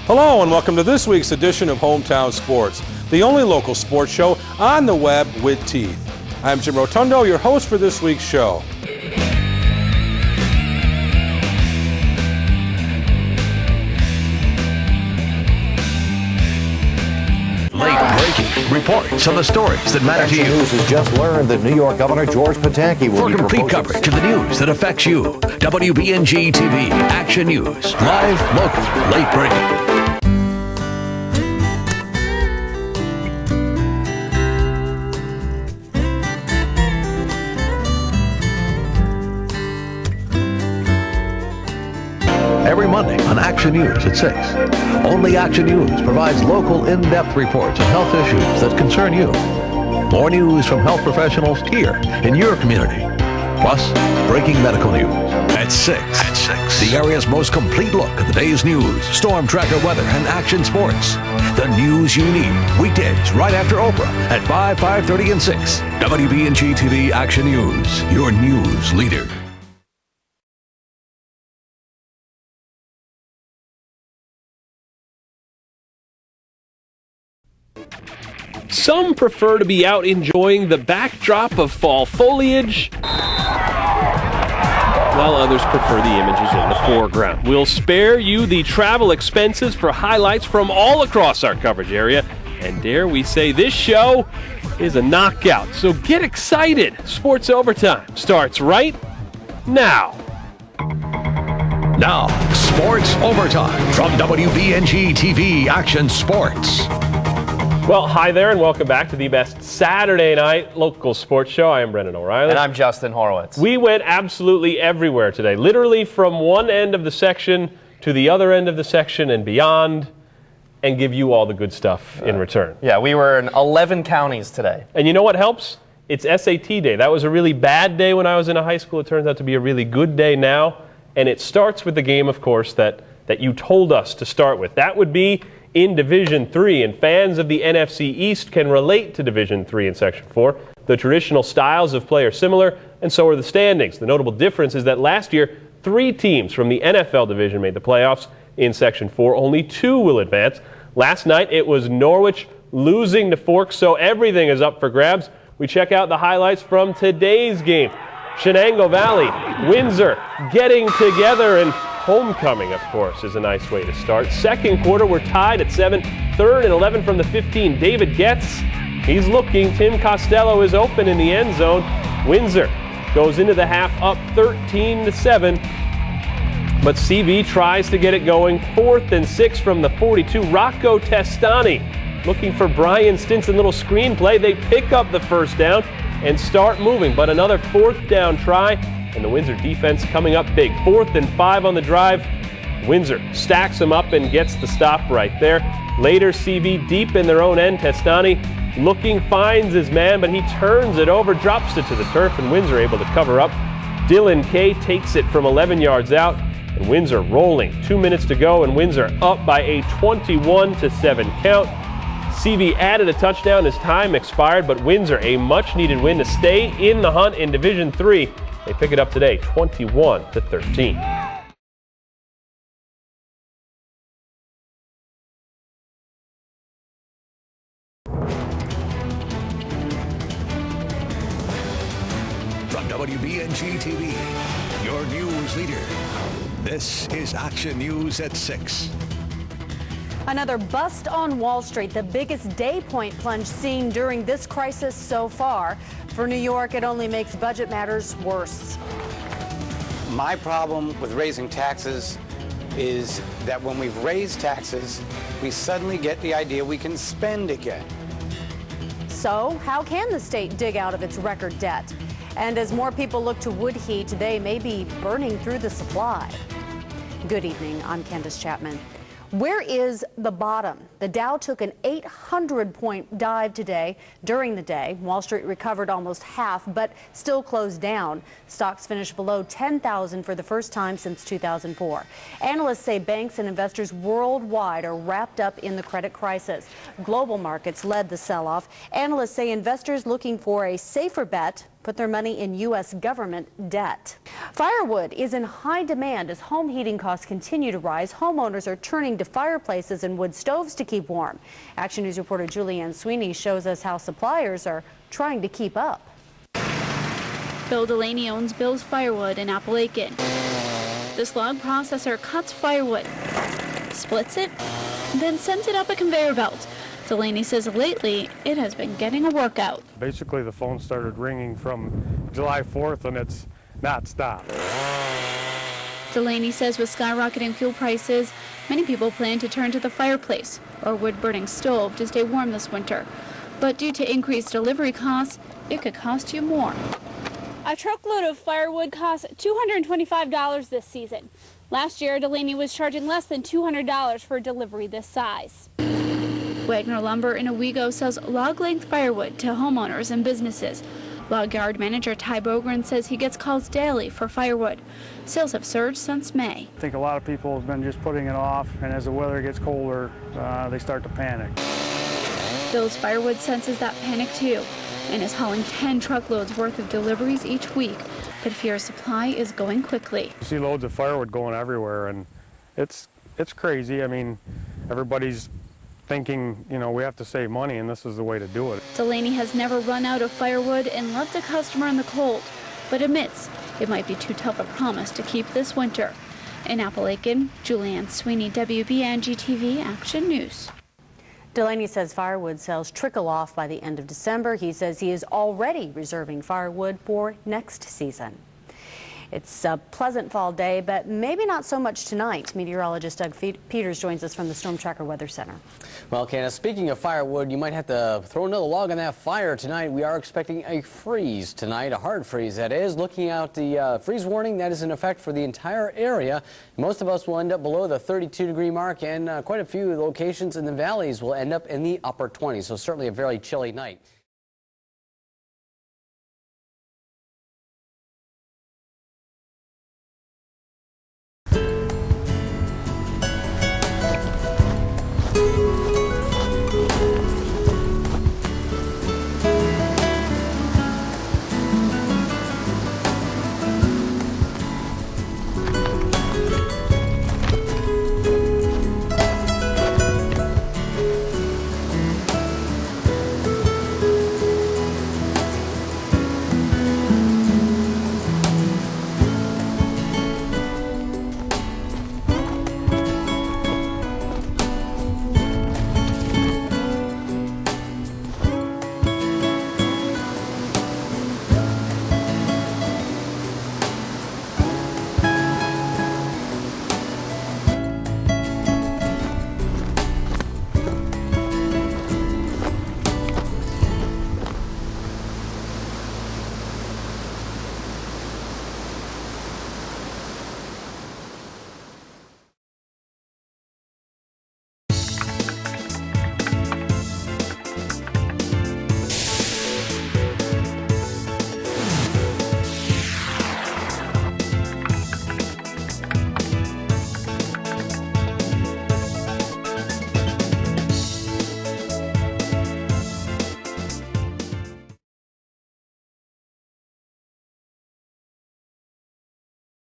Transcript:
Hello and welcome to this week's edition of Hometown Sports, the only local sports show on the web with teeth. I'm Jim Rotundo, your host for this week's show. Late-breaking reports on the stories that matter to you. News has just learned that New York Governor George Pataki will For complete coverage of the news that affects you, WBNG TV Action News, live, local, late-breaking. Every Monday on Action News at 6. Only Action News provides local in-depth reports on health issues that concern you. More news from health professionals here in your community. Plus, breaking medical news at 6. The area's most complete look at the day's news, storm tracker weather, and action sports. The news you need weekdays right after Oprah at 5, 5:30, and 6. WBNG TV Action News, your news leader. Some prefer to be out enjoying the backdrop of fall foliage, while others prefer the images in the foreground. We'll spare you the travel expenses for highlights from all across our coverage area, and dare we say this show is a knockout. So get excited. Sports Overtime starts right now. Now, Sports Overtime from WBNG TV Action Sports. Well, hi there, and welcome back to the best Saturday night local sports show. I am Brendan O'Reilly. And I'm Justin Horowitz. We went absolutely everywhere today, literally from one end of the section to the other end of the section and beyond, and give you all the good stuff in return. Yeah, we were in 11 counties today. And you know what helps? It's SAT day. That was a really bad day when I was in high school. It turns out to be a really good day now, and it starts with the game, of course, that you told us to start with. That would be in Division 3, and fans of the NFC East can relate to Division 3 in Section 4. The traditional styles of play are similar, and so are the standings. The notable difference is that last year, 3 teams from the NFL division made the playoffs. In Section 4, only 2 will advance. Last night, it was Norwich losing to Forks, so everything is up for grabs. We check out the highlights from today's game. Shenango Valley, Windsor getting together, and homecoming, of course, is a nice way to start. Second quarter, we're tied at 7. Third and 11 from the 15. David Getz, he's looking. Tim Costello is open in the end zone. Windsor goes into the half up 13-7. But CV tries to get it going. 4th and 6 from the 42. Rocco Testani looking for Brian Stinson. Little screenplay. They pick up the first down and start moving. But another 4th down try. And the Windsor defense coming up big. 4th and 5 on the drive. Windsor stacks them up and gets the stop right there. Later, CV deep in their own end. Testani looking, finds his man, but he turns it over, drops it to the turf, and Windsor able to cover up. Dylan Kay takes it from 11 yards out, and Windsor rolling. 2 minutes to go, and Windsor up by a 21-7 count. CV added a touchdown as time expired, but Windsor a much-needed win to stay in the hunt in Division 3. They pick it up today, 21-13. From WBNG TV, your news leader. This is Action News at 6. Another bust on Wall Street, the biggest day point plunge seen during this crisis so far. For New York, it only makes budget matters worse. My problem with raising taxes is that when we've raised taxes, we suddenly get the idea we can spend again. So, how can the state dig out of its record debt? And as more people look to wood heat, they may be burning through the supply. Good evening, I'm Candace Chapman. Where is the bottom? The Dow took an 800-point dive today. During the day, Wall Street recovered almost half, but still closed down. Stocks finished below 10,000 for the first time since 2004. Analysts say banks and investors worldwide are wrapped up in the credit crisis. Global markets led the sell-off. Analysts say investors looking for a safer bet put their money in U.S. government debt. Firewood is in high demand as home heating costs continue to rise. Homeowners are turning to fireplaces and wood stoves to keep warm. Action News reporter Julianne Sweeney shows us how suppliers are trying to keep up. Bill Delaney owns Bill's Firewood in Appalachian. This log processor cuts firewood, splits it, then sends it up a conveyor belt. Delaney says lately it has been getting a workout. Basically, the phone started ringing from July 4th and it's not stopped. Delaney says with skyrocketing fuel prices, many people plan to turn to the fireplace or wood-burning stove to stay warm this winter. But due to increased delivery costs, it could cost you more. A truckload of firewood costs $225 this season. Last year, Delaney was charging less than $200 for a delivery this size. Wagner Lumber in Owego sells log-length firewood to homeowners and businesses. Log yard manager Ty Bogren says he gets calls daily for firewood. Sales have surged since May. I think a lot of people have been just putting it off, and as the weather gets colder, they start to panic. Bill's Firewood senses that panic too, and is hauling 10 truckloads worth of deliveries each week, but fears supply is going quickly. You see loads of firewood going everywhere, and it's crazy. I mean, everybody's thinking, you know, we have to save money, and this is the way to do it. Delaney has never run out of firewood and loved a customer in the cold, but admits it might be too tough a promise to keep this winter. In Appalachian, Julianne Sweeney, WBNG-TV Action News. Delaney says firewood sales trickle off by the end of December. He says he is already reserving firewood for next season. It's a pleasant fall day, but maybe not so much tonight. Meteorologist Doug Peters joins us from the Storm Tracker Weather Center. Well, Candace, speaking of firewood, you might have to throw another log on that fire tonight. We are expecting a freeze tonight, a hard freeze that is. Looking out the freeze warning that is in effect for the entire area. Most of us will end up below the 32-degree mark, and quite a few locations in the valleys will end up in the upper 20s, so certainly a very chilly night.